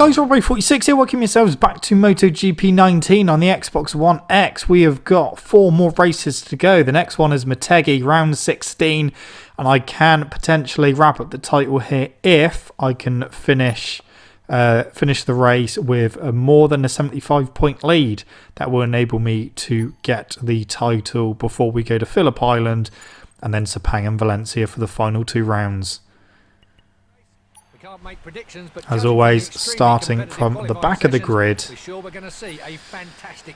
guys, Robo46 here, welcome yourselves back to MotoGP 19 on the Xbox One X. We have got 4 more races to go. The next one is Motegi, round 16, and I can potentially wrap up the title here if I can finish the race with a more than a 75-point lead. That will enable me to get the title before we go to Phillip Island and then Sepang and Valencia for the final 2 rounds. As always, starting from the back of the grid.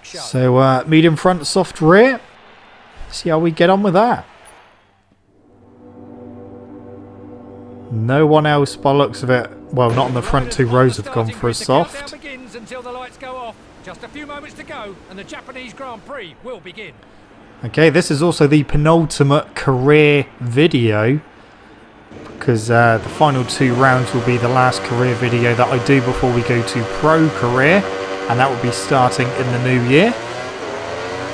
So medium front, soft rear. See how we get on with that. No one else by the looks of it, well, not on the front 2 rows, have gone for a soft. Okay, this is also the penultimate career video, because the final 2 rounds will be the last career video that I do before we go to pro career, and that will be starting in the new year.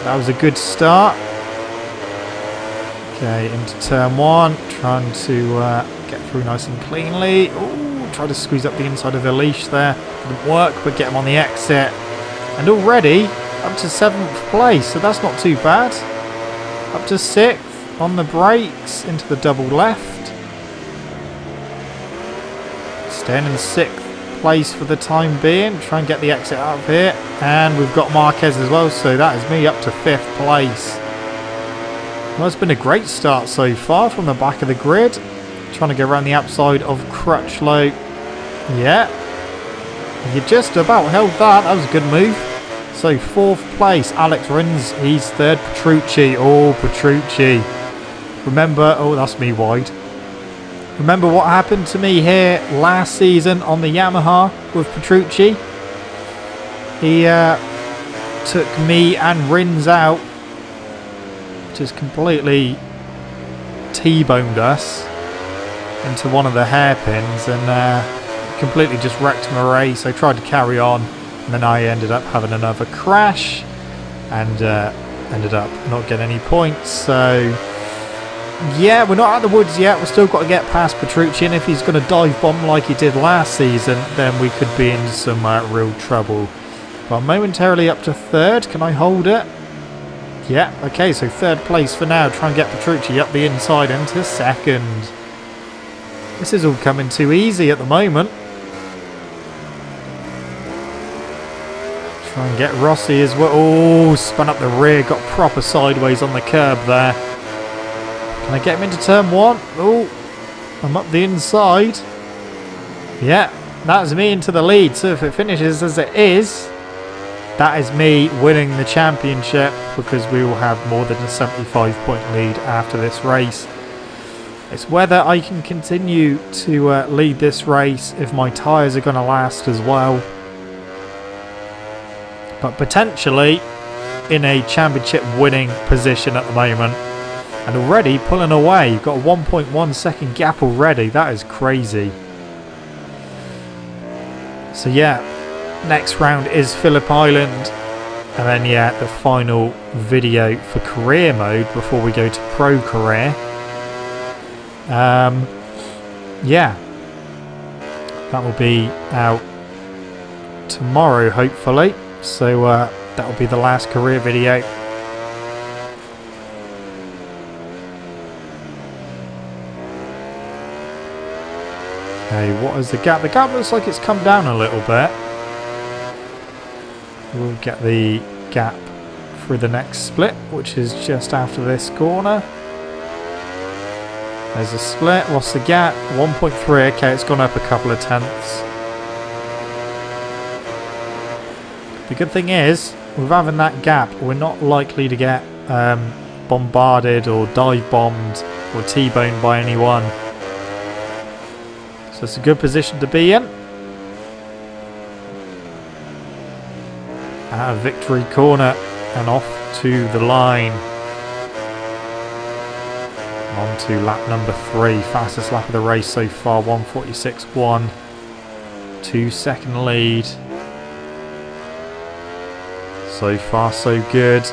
That was a good start. Okay, into turn 1, trying to get through nice and cleanly. Ooh, try to squeeze up the inside of the leash there. Didn't work, but get him on the exit. And already up to 7th place, so that's not too bad. Up to 6th on the brakes, into the double left. Staying in 6th place for the time being. Try and get the exit out of here. And we've got Marquez as well, so that is me up to 5th place. Well, it's been a great start so far from the back of the grid. Trying to go around the outside of Crutchlow. Yeah. You just about held that. That was a good move. So 4th place, Alex Rins. He's 3rd, Petrucci. Oh, Petrucci. Remember, oh, that's me wide. Remember what happened to me here last season on the Yamaha with Petrucci? He took me and Rins out. Just completely T-boned us into one of the hairpins and completely just wrecked my race. I tried to carry on and then I ended up having another crash and ended up not getting any points. So yeah, we're not out of the woods yet. We've still got to get past Petrucci, and if he's going to dive bomb like he did last season, then we could be in some real trouble. But I'm momentarily up to 3rd. Can I hold it? Yeah, okay, so 3rd place for now. Try and get Petrucci up the inside into 2nd. This is all coming too easy at the moment. Try and get Rossi as well. Oh, spun up the rear. Got proper sideways on the curb there. Can I get him into turn 1? Oh, I'm up the inside. Yeah, that's me into the lead. So if it finishes as it is, that is me winning the championship, because we will have more than a 75-point lead after this race. It's whether I can continue to lead this race if my tyres are going to last as well. But potentially in a championship winning position at the moment. And already pulling away. You've got a 1.1 second gap already. That is crazy. So yeah, next round is Phillip Island. And then yeah, the final video for career mode before we go to pro career. Yeah. That will be out tomorrow, hopefully. So that will be the last career video. Okay, what is the gap? The gap looks like it's come down a little bit. We'll get the gap through the next split, which is just after this corner. There's a split. What's the gap? 1.3. Okay, it's gone up a couple of tenths. The good thing is, with having that gap, we're not likely to get bombarded or dive bombed or T-boned by anyone. So it's a good position to be in. Out of victory corner and off to the line. On to lap number 3. Fastest lap of the race so far. 1:46.1. 2-second lead. So far so good.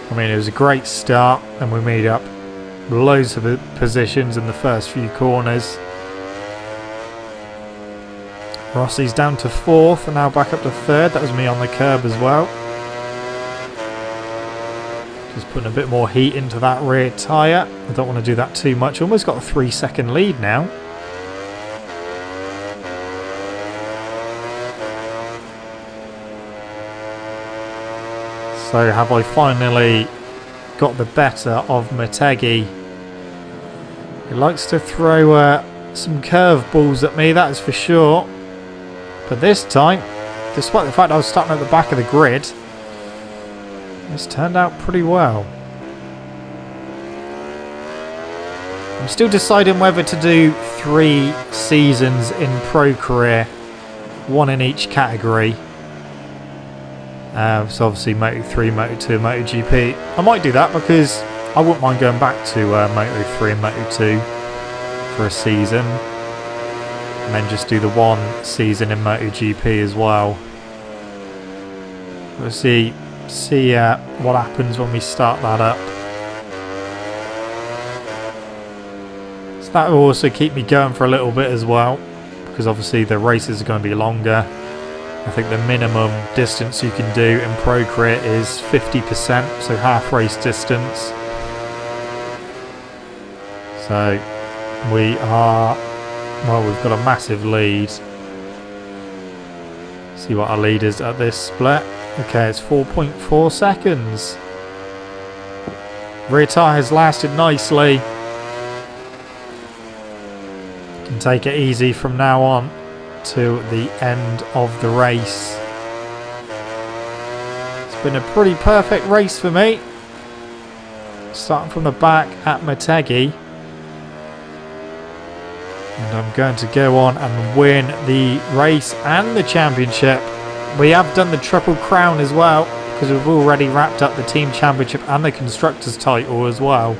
I mean, it was a great start and we made up loads of positions in the first few corners. Rossi's down to 4th and now back up to 3rd. That was me on the curb as well. Just putting a bit more heat into that rear tyre. I don't want to do that too much. Almost got a 3-second lead now. So have I finally got the better of Motegi? He likes to throw some curveballs at me, that is for sure. But this time, despite the fact I was starting at the back of the grid, it's turned out pretty well. I'm still deciding whether to do 3 seasons in pro career, 1 in each category. So obviously Moto3, Moto2, MotoGP. I might do that because I wouldn't mind going back to Moto3 and Moto2 for a season. And then just do the 1 season in MotoGP as well. We'll see what happens when we start that up. So that will also keep me going for a little bit as well, because obviously the races are going to be longer. I think the minimum distance you can do in pro career is 50%, so half race distance. So we've got a massive lead. See what our lead is at this split. Okay, it's 4.4 seconds. Rear tyre has lasted nicely. Can take it easy from now on to the end of the race. It's been a pretty perfect race for me. Starting from the back at Motegi. And I'm going to go on and win the race and the championship. We have done the Triple Crown as well, because we've already wrapped up the team championship and the constructors title as well.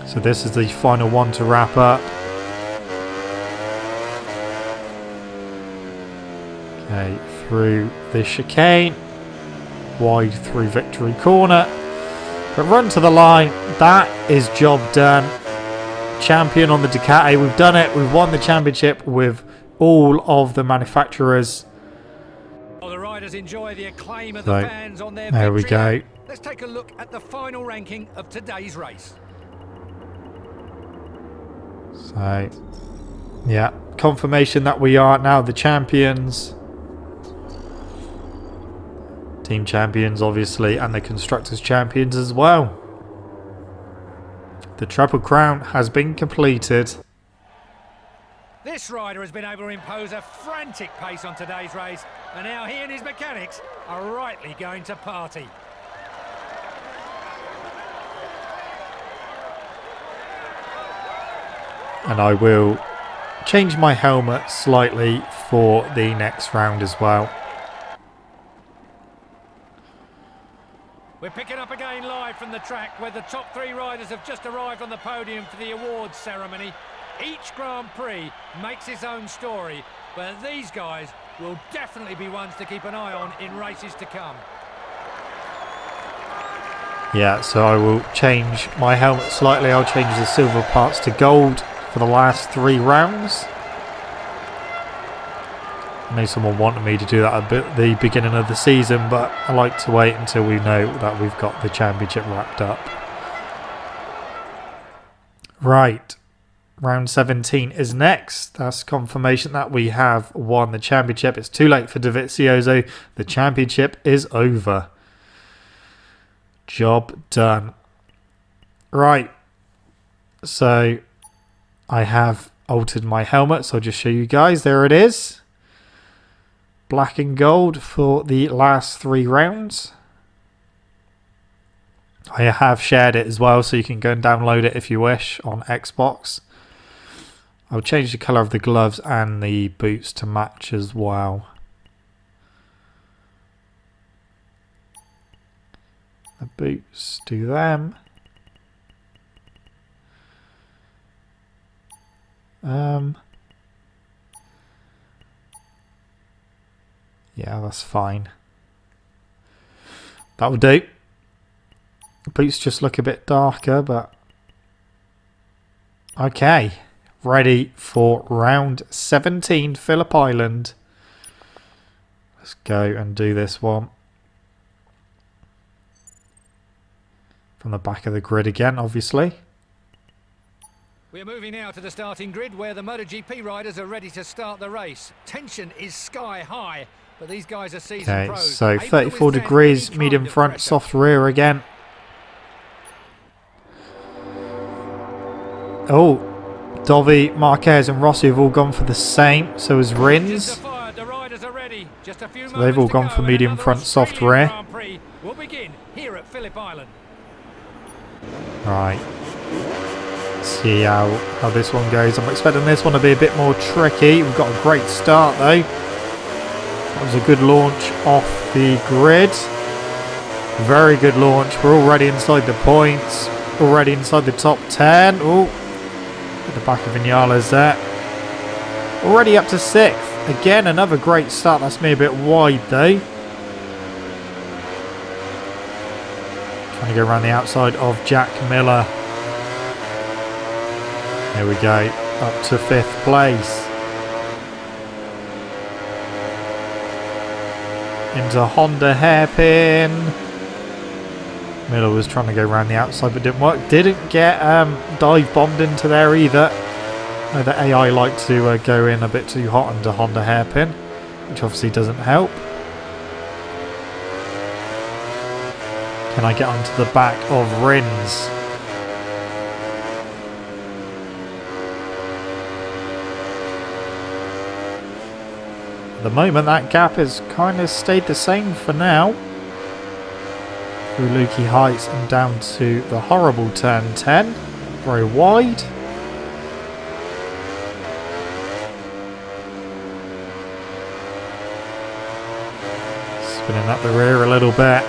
So this is the final one to wrap up. Okay, through the chicane, wide through Victory Corner, but run to the line. That is job done. Champion on the Ducati. We've done it. We've won the championship with all of the manufacturers. Well, the riders enjoy the acclaim of the fans on their there victory. We go. Let's take a look at the final ranking of today's race. So, yeah, confirmation that we are now the champions. Team champions, obviously, and the constructors champions as well. The Triple Crown has been completed. This rider has been able to impose a frantic pace on today's race, and now he and his mechanics are rightly going to party. And I will change my helmet slightly for the next round as well. We're picking up again live from the track where the top 3 riders have just arrived on the podium for the awards ceremony. Each Grand Prix makes its own story, but these guys will definitely be ones to keep an eye on in races to come. Yeah, so I will change my helmet slightly. I'll change the silver parts to gold for the last 3 rounds. I know someone wanted me to do that at the beginning of the season, but I like to wait until we know that we've got the championship wrapped up. Right, round 17 is next. That's confirmation that we have won the championship. It's too late for DeVizioso. The championship is over. Job done. Right, so I have altered my helmet, so I'll just show you guys. There it is. Black and gold for the last 3 rounds. I have shared it as well, so you can go and download it if you wish on Xbox. I'll change the colour of the gloves and the boots to match as well. The boots, do them. Yeah, that's fine. That will do. The boots just look a bit darker, but... Okay. Ready for round 17, Phillip Island. Let's go and do this one. From the back of the grid again, obviously. We're moving now to the starting grid where the MotoGP riders are ready to start the race. Tension is sky high, but these guys are seasoned pros. So 34 degrees, medium front, soft rear again. Oh, Dovi, Marquez and Rossi have all gone for the same, so has Rins. So they've all gone for medium front, soft rear. We'll begin here at Phillip Island. Right. See how this one goes. I'm expecting this one to be a bit more tricky. We've got a great start though. That was a good launch off the grid. Very good launch. We're already inside the points. Already inside the top 10. Oh, at the back of Vinales there. Already up to 6th. Again, another great start. That's me a bit wide though. Trying to go around the outside of Jack Miller. There we go, up to 5th place. Into Honda hairpin. Miller was trying to go around the outside but didn't work. Didn't get dive bombed into there either. No, the AI like to go in a bit too hot into Honda hairpin, which obviously doesn't help. Can I get onto the back of Rins? At the moment that gap has kind of stayed the same for now. Through Lukey Heights and down to the horrible turn 10. Very wide. Spinning up the rear a little bit.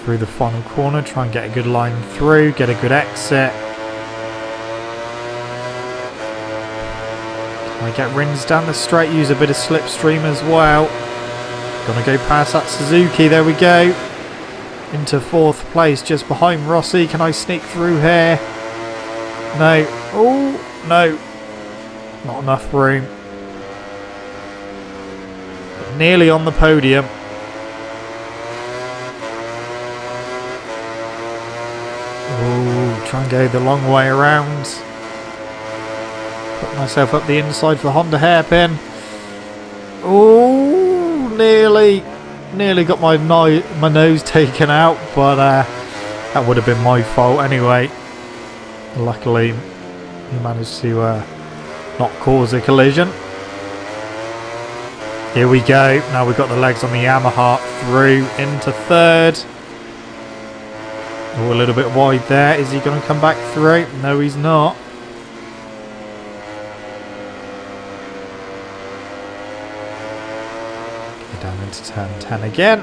Through the final corner, try and get a good line through, get a good exit. Can I get Rins down the straight, use a bit of slipstream as well. Gonna go past that Suzuki, there we go. Into 4th place, just behind Rossi. Can I sneak through here? No. Oh, no. Not enough room. But nearly on the podium. Oh, try and go the long way around. Put myself up the inside for the Honda hairpin. Oh, nearly got my nose taken out, but that would have been my fault anyway. Luckily, he managed to not cause a collision. Here we go. Now we've got the legs on the Yamaha through into 3rd. Oh, a little bit wide there. Is he going to come back through? No, he's not. Go down into turn 10 again.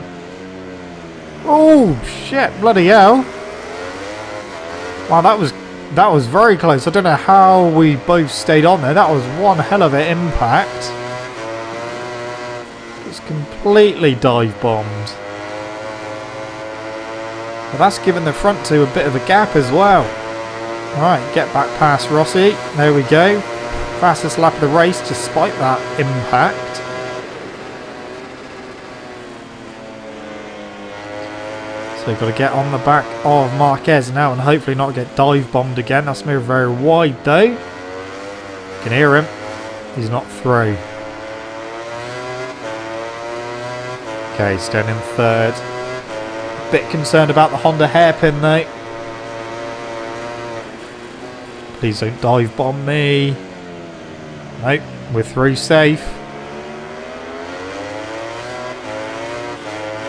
Oh, shit. Bloody hell. Wow, that was very close. I don't know how we both stayed on there. That was one hell of an impact. It was completely dive bombed. Well, that's given the front two a bit of a gap as well. Alright, get back past Rossi. There we go. Fastest lap of the race despite that impact. So we've got to get on the back of Marquez now and hopefully not get dive bombed again. That's moving very wide though. You can hear him. He's not through. Okay, staying in 3rd. Bit concerned about the Honda hairpin though. Please don't dive bomb me. Nope, we're through safe.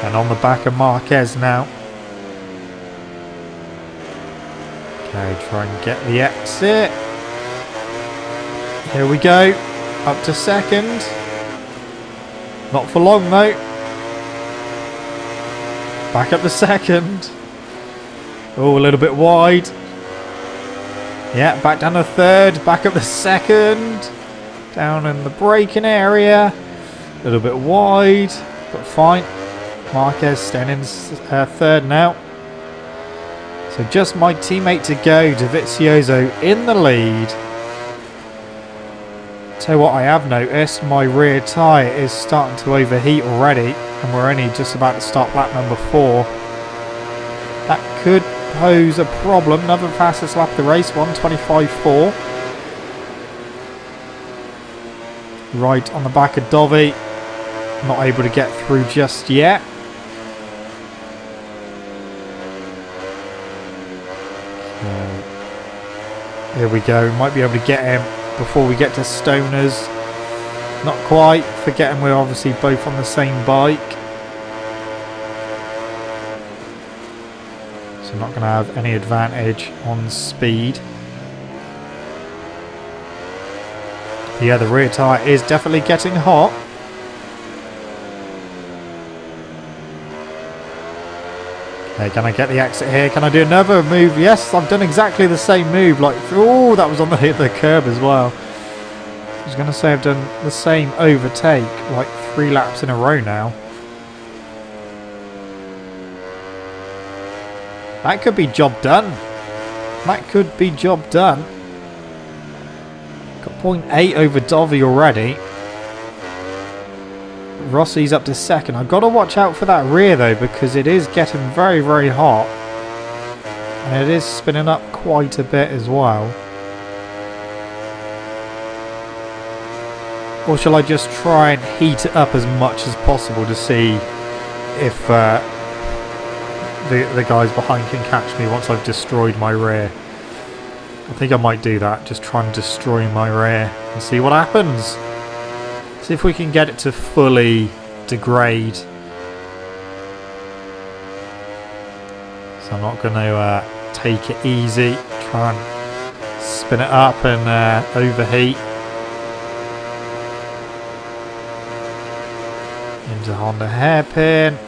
And on the back of Marquez now. Okay, try and get the exit. Here we go. Up to 2nd. Not for long though. Back up to 2nd. Oh, a little bit wide. Yeah, back down to 3rd. Back up to 2nd. Down in the braking area. A little bit wide, but fine. Marquez staying in 3rd now. So just my teammate to go, Dovizioso in the lead. Tell you what I have noticed, my rear tyre is starting to overheat already, and we're only just about to start lap number 4. That could pose a problem. Another fastest lap of the race, 1:25.4. Right on the back of Dovi. Not able to get through just yet. Okay. Here we go. Might be able to get him before we get to Stoners. Not quite. Forgetting we're obviously both on the same bike. So not going to have any advantage on speed. Yeah, the rear tyre is definitely getting hot. Okay, can I get the exit here? Can I do another move? Yes, I've done exactly the same move. Like, oh, that was on the curb as well. I was going to say I've done the same overtake, like 3 laps in a row now. That could be job done. That could be job done. Got 0.8 over Dovi already. Rossi's up to second. I've got to watch out for that rear though, because it is getting very, very hot. And it is spinning up quite a bit as well. Or shall I just try and heat it up as much as possible to see if the guys behind can catch me once I've destroyed my rear? I think I might do that. Just try and destroy my rear and see what happens. See if we can get it to fully degrade. So I'm not going to take it easy. Try and spin it up and overheat. Into Honda hairpin.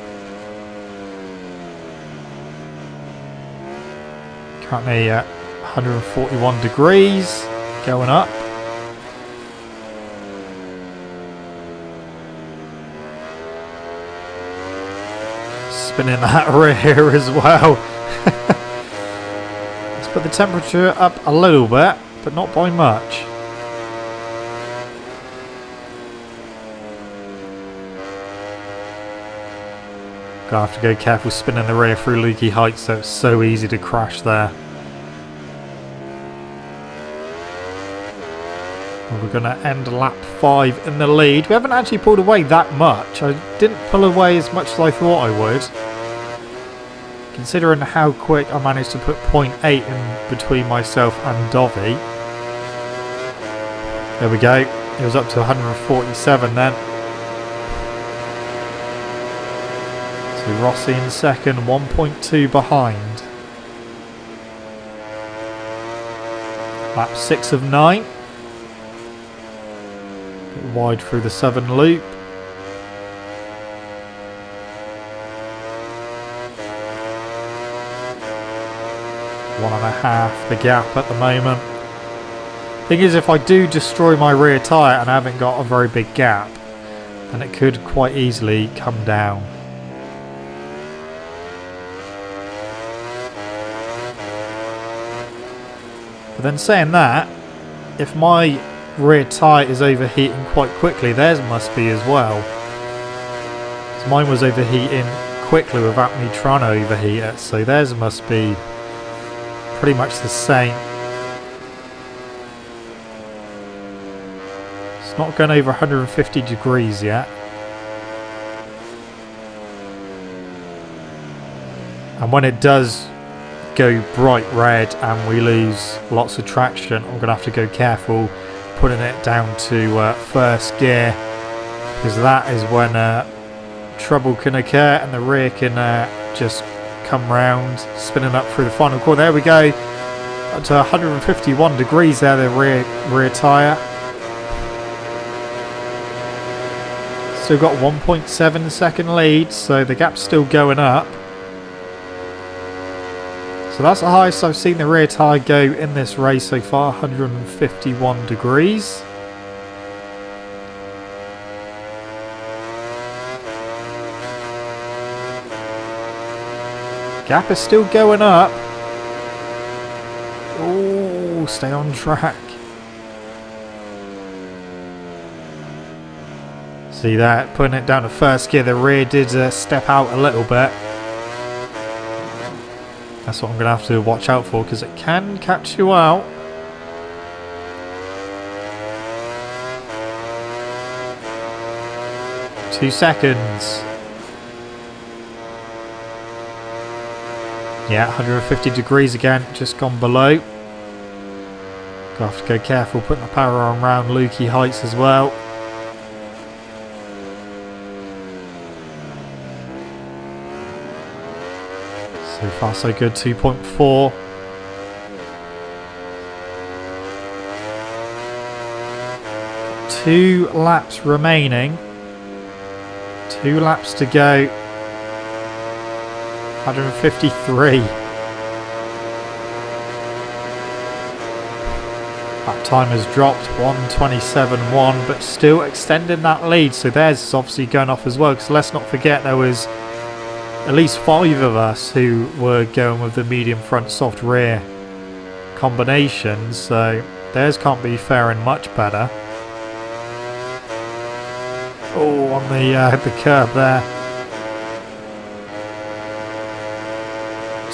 Currently at 141 degrees. Going up. Spinning that rear as well. Let's put the temperature up a little bit, but not by much. Gonna have to go careful spinning the rear through leaky heights, so it's so easy to crash there. We're going to end lap 5 in the lead. We haven't actually pulled away that much. I didn't pull away as much as I thought I would. Considering how quick I managed to put 0.8 in between myself and Dovi. There we go. It was up to 147 then. So Rossi in second, 1.2 behind. Lap 6 of 9. Wide through the 7 loop. 1.5 the gap at the moment. Thing is, if I do destroy my rear tyre and I haven't got a very big gap, then it could quite easily come down. But then saying that, if my rear tyre is overheating quite quickly, theirs must be as well. Because mine was overheating quickly without me trying to overheat it, so theirs must be pretty much the same. It's not going over 150 degrees yet. And when it does go bright red and we lose lots of traction, I'm going to have to go careful putting it down to first gear, because that is when trouble can occur and the rear can just come round, spinning up through the final corner. There we go, up to 151 degrees there, the rear tyre. Still got 1.7 second lead, so the gap's still going up. So that's the highest I've seen the rear tyre go in this race so far, 151 degrees. Gap is still going up. careful, stay on track. See that, putting it down to first gear, the rear did step out a little bit. That's what I'm going to have to watch out for because it can catch you out. Two seconds. Yeah, 150 degrees again, just gone below. Gonna have to go careful putting the power on around Lukey Heights as well. So far so good, 2.4. Two laps remaining. 2 laps to go. 153. That time has dropped 1:27.1, but still extending that lead. So theirs is obviously going off as well. Because let's not forget there was at least 5 of us who were going with the medium front soft rear combination. So theirs can't be faring much better. Oh, on the curb there.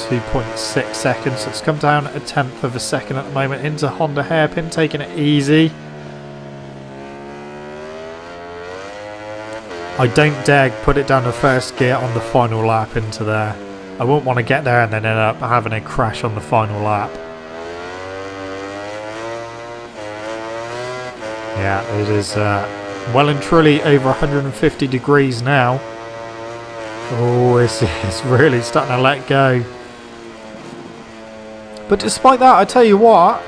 2.6 seconds. It's come down a tenth of a second at the moment into Honda hairpin, taking it easy. I don't dare put it down to first gear on the final lap into there. I wouldn't want to get there and then end up having a crash on the final lap. Yeah, it is well and truly over 150 degrees now. Oh, it's really starting to let go. But despite that, I tell you what,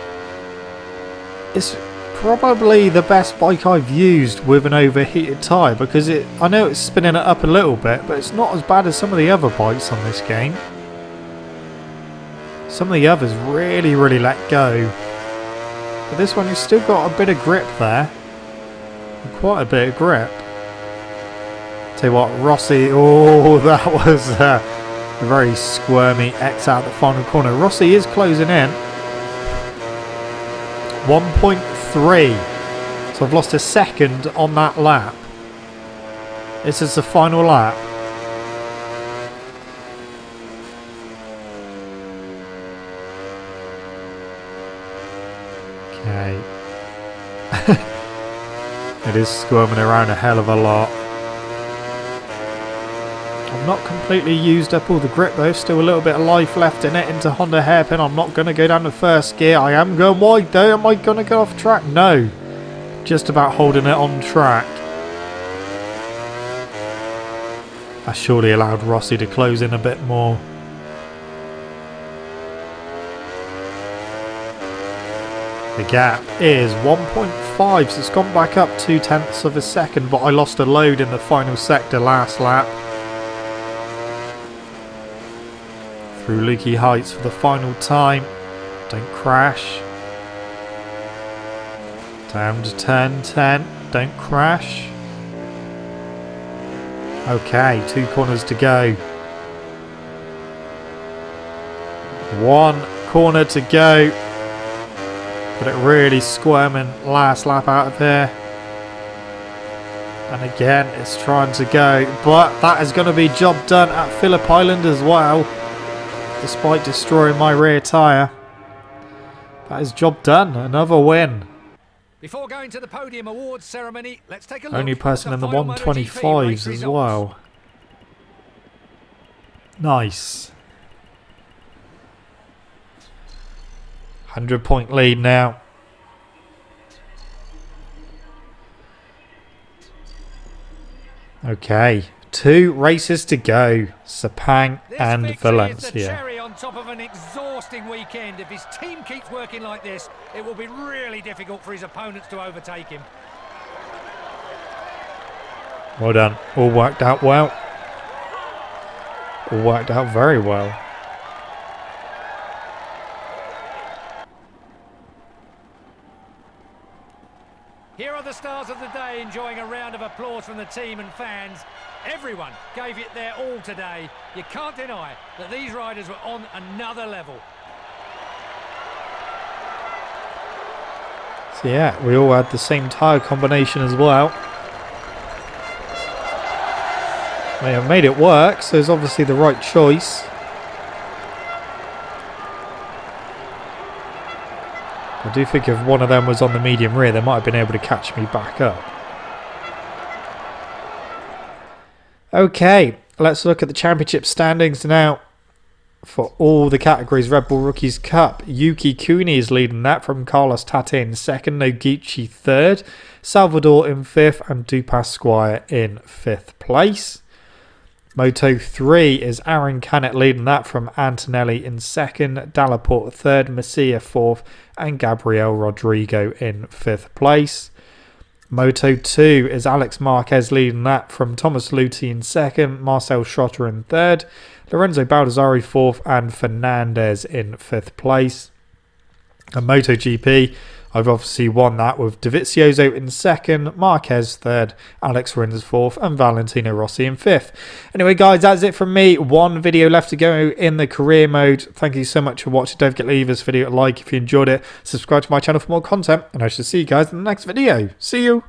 it's probably the best bike I've used with an overheated tyre, because I know it's spinning it up a little bit, but it's not as bad as some of the other bikes on this game. Some of the others really let go. But this one, you've still got a bit of grip there. Quite a bit of grip. Tell you what, Rossi, oh, that was a very squirmy X out the final corner. Rossi is closing in. 1.3. So I've lost a second on that lap. This is the final lap. Okay. It is squirming around a hell of a lot. I've not completely used up all the grip though. Still a little bit of life left in it into Honda hairpin. I'm not going to go down to first gear. I am going wide though. Am I going to go off track? No. Just about holding it on track. I surely allowed Rossi to close in a bit more. The gap is 1.5, so it's gone back up 0.2 of a second, but I lost a load in the final sector last lap. Through Lukey Heights for the final time. Don't crash. Down to turn 10. Don't crash. Okay, 2 corners to go. 1 corner to go. But it really squirming last lap out of here. And again, it's trying to go. But that is going to be job done at Phillip Island as well. Despite destroying my rear tyre. That is job done. Another win. Before going to the podium awards ceremony, let's take a look. Only person in the 125s as well. Nice. 100-point lead now. Okay, 2 races to go. Sepang and Valencia. This cherry on top of an exhausting weekend. If his team keeps working like this, it will be really difficult for his opponents to overtake him. Well done. All worked out well. All worked out very well. Here are the stars of the day enjoying a round of applause from the team and fans. Everyone gave it their all today. You can't deny that these riders were on another level. So yeah, we all had the same tyre combination as well. They have made it work, so it's obviously the right choice. I do think if one of them was on the medium rear, they might have been able to catch me back up. Okay, let's look at the championship standings now. For all the categories, Red Bull Rookies Cup, Yuki Kuni is leading that from Carlos Tate in second, Noguchi third, Salvador in fifth, and Dupas Squire in fifth place. Moto 3 is Aaron Canet leading that from Antonelli in second, Dallaporte third, Messia fourth, and Gabriel Rodrigo in fifth place. Moto 2 is Alex Marquez leading that from Thomas Luthi in second, Marcel Schotter in third, Lorenzo Baldassari fourth, and Fernandez in fifth place. And MotoGP, I've obviously won that with Dovizioso in second, Marquez third, Alex Rins fourth, and Valentino Rossi in fifth. Anyway, guys, that's it from me. One video left to go in the career mode. Thank you so much for watching. Don't forget to leave this video a like if you enjoyed it. Subscribe to my channel for more content, and I shall see you guys in the next video. See you.